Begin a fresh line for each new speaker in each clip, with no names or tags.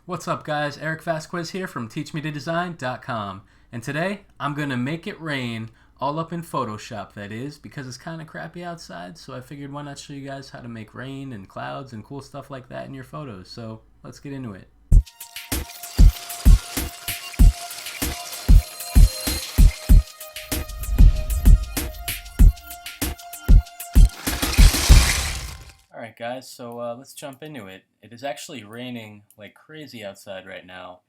What's up, guys? Eric Vasquez here from teachmetodesign.com, and today I'm gonna make it rain all up in Photoshop, that is, because it's kind of crappy outside, so I figured why not show you guys how to make rain and clouds and cool stuff like that in your photos. So let's get into it. Alright guys, so let's jump into it. It is actually raining like crazy outside right now,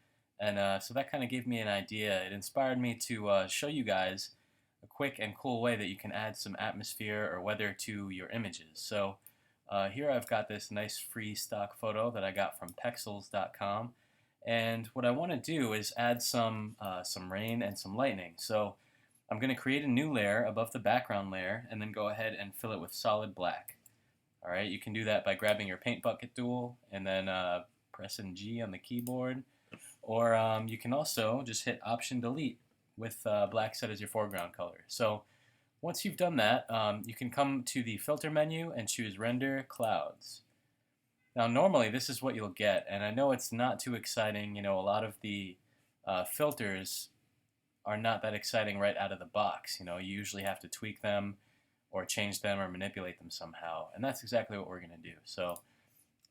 and so that kind of gave me an idea. It inspired me to show you guys a quick and cool way that you can add some atmosphere or weather to your images. So here I've got this nice free stock photo that I got from pexels.com, and what I want to do is add some rain and some lightning. So I'm going to create a new layer above the background layer and then go ahead and fill it with solid black. Alright, you can do that by grabbing your paint bucket tool and then pressing G on the keyboard, or you can also just hit Option Delete with black set as your foreground color. So once you've done that, you can come to the filter menu and choose Render Clouds. Now normally this is what you'll get, and I know it's not too exciting. You know, a lot of the filters are not that exciting right out of the box. You know, you usually have to tweak them or change them or manipulate them somehow, and that's exactly what we're going to do. So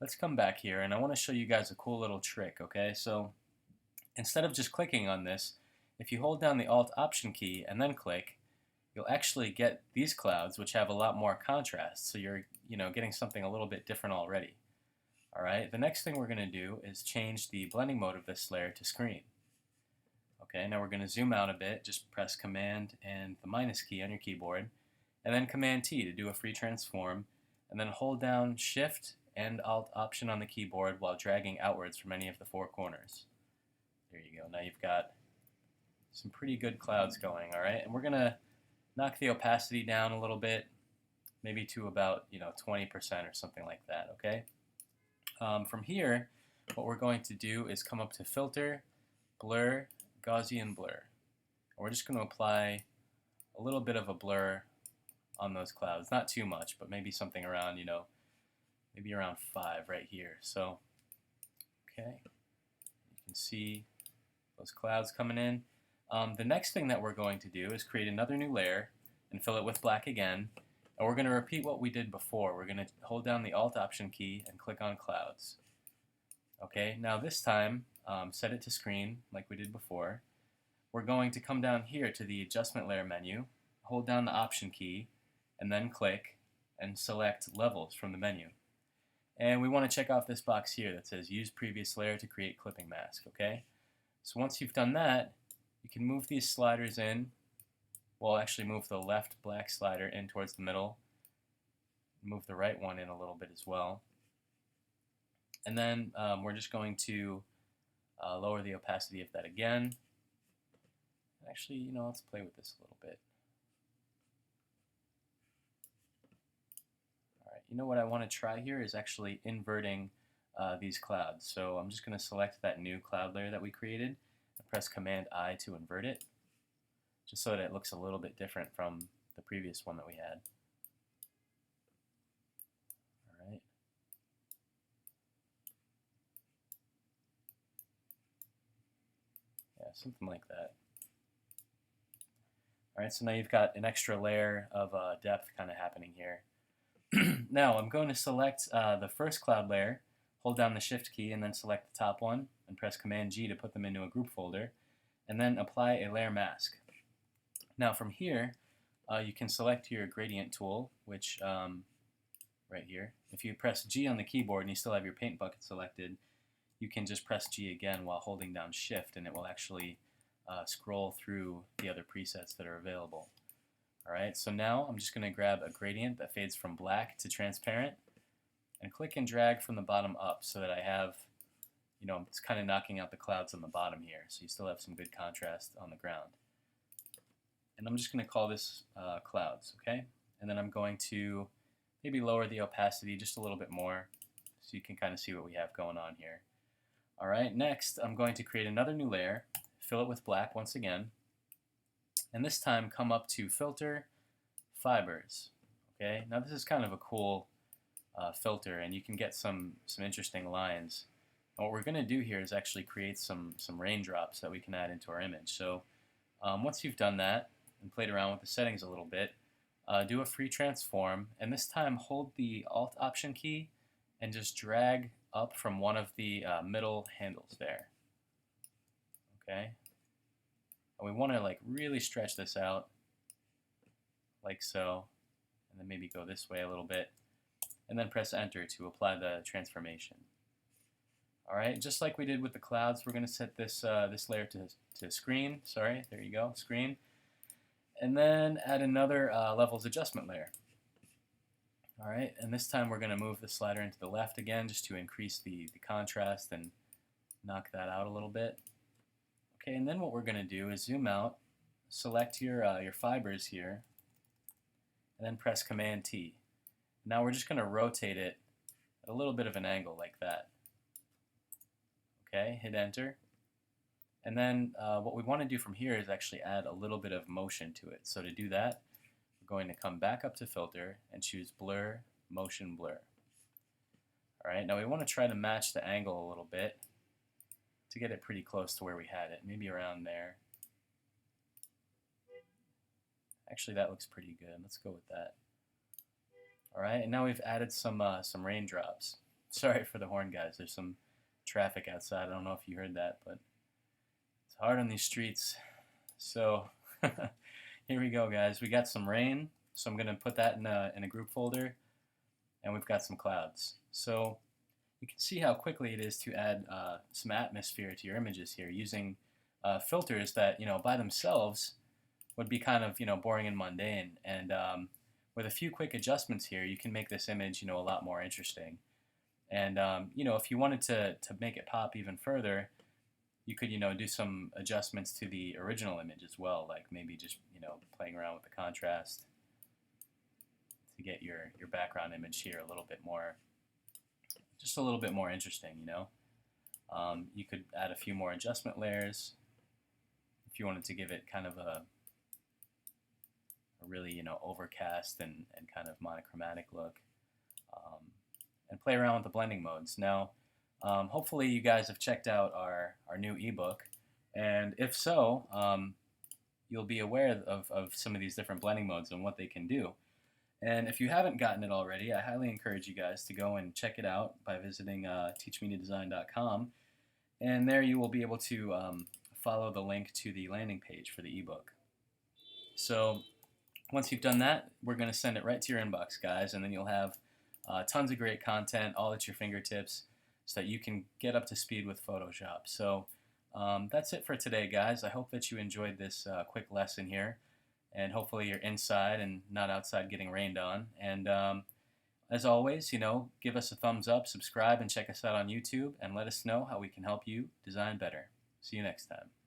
let's come back here, and I want to show you guys a cool little trick. Okay, so instead of just clicking on this, if you hold down the Alt Option key and then click, you'll actually get these clouds, which have a lot more contrast, so you're getting something a little bit different already. Alright, the next thing we're going to do is change the blending mode of this layer to screen. Okay, now we're going to zoom out a bit. Just press Command and the minus key on your keyboard, and then Command T to do a free transform, and then hold down Shift and Alt Option on the keyboard while dragging outwards from any of the four corners. There you go. Now you've got some pretty good clouds going, alright? And we're going to knock the opacity down a little bit, maybe to about 20% or something like that, okay? From here, what we're going to do is come up to Filter, Blur, Gaussian Blur. And we're just going to apply a little bit of a blur on those clouds. Not too much, but maybe something around, maybe around 5 right here. So, okay, you can see those clouds coming in. The next thing that we're going to do is create another new layer and fill it with black again. And we're going to repeat what we did before. We're going to hold down the Alt Option key and click on Clouds. Okay, now this time, set it to screen like we did before. We're going to come down here to the Adjustment Layer menu, hold down the Option key, and then click and select Levels from the menu. And we want to check off this box here that says Use Previous Layer to create clipping mask, okay? So once you've done that, you can move these sliders in. Well, actually move the left black slider in towards the middle. Move the right one in a little bit as well. And then we're just going to lower the opacity of that again. Actually, let's play with this a little bit. What I want to try here is actually inverting these clouds. So I'm just going to select that new cloud layer that we created and press Command I to invert it, just so that it looks a little bit different from the previous one that we had. Alright. Yeah, something like that. Alright, so now you've got an extra layer of depth kind of happening here. Now I'm going to select the first cloud layer, hold down the Shift key, and then select the top one, and press Command G to put them into a group folder, and then apply a layer mask. Now from here, you can select your gradient tool, which right here. If you press G on the keyboard and you still have your paint bucket selected, you can just press G again while holding down Shift, and it will actually scroll through the other presets that are available. Alright, so now I'm just going to grab a gradient that fades from black to transparent and click and drag from the bottom up so that I have, it's kind of knocking out the clouds on the bottom here, so you still have some good contrast on the ground. And I'm just going to call this clouds, okay? And then I'm going to maybe lower the opacity just a little bit more so you can kind of see what we have going on here. Alright, next I'm going to create another new layer, fill it with black once again, and this time come up to Filter, Fibers. Okay, now this is kind of a cool filter, and you can get some interesting lines And what we're going to do here is actually create some raindrops that we can add into our image. So once you've done that and played around with the settings a little bit, do a free transform, and this time hold the Alt Option key and just drag up from one of the middle handles there. Okay, and we want to like really stretch this out, like so, and then maybe go this way a little bit, and then press Enter to apply the transformation. All right, just like we did with the clouds, we're going to set this this layer to screen. Sorry, there you go, screen. And then add another levels adjustment layer. All right, and this time we're going to move the slider into the left again just to increase the contrast and knock that out a little bit. Okay, and then what we're going to do is zoom out, select your fibers here, and then press Command T. Now we're just going to rotate it at a little bit of an angle like that. Okay, hit Enter. And then what we want to do from here is actually add a little bit of motion to it. So to do that, we're going to come back up to Filter and choose Blur, Motion Blur. Alright, now we want to try to match the angle a little bit to get it pretty close to where we had it, maybe around there. Actually, that looks pretty good. Let's go with that. Alright, and now we've added some raindrops. Sorry for the horn, guys. There's some traffic outside. I don't know if you heard that, but it's hard on these streets. So here we go, guys. We got some rain, so I'm going to put that in a group folder, and we've got some clouds. So you can see how quickly it is to add some atmosphere to your images here using filters that, you know, by themselves would be kind of, you know, boring and mundane. And with a few quick adjustments here, you can make this image, you know, a lot more interesting. And you know, if you wanted to make it pop even further, you could, you know, do some adjustments to the original image as well, like maybe just, you know, playing around with the contrast to get your background image here a little bit more, just a little bit more interesting, you know. You could add a few more adjustment layers if you wanted to give it kind of a really, you know, overcast and kind of monochromatic look. And play around with the blending modes. Now, hopefully you guys have checked out our new ebook, and if so, you'll be aware of some of these different blending modes and what they can do. And if you haven't gotten it already, I highly encourage you guys to go and check it out by visiting teachmediadesign.com, and there you will be able to follow the link to the landing page for the ebook. So once you've done that, we're going to send it right to your inbox, guys, and then you'll have tons of great content all at your fingertips so that you can get up to speed with Photoshop. So that's it for today, guys. I hope that you enjoyed this quick lesson here, and hopefully you're inside and not outside getting rained on. And as always, you know, give us a thumbs up, subscribe, and check us out on YouTube, and let us know how we can help you design better. See you next time.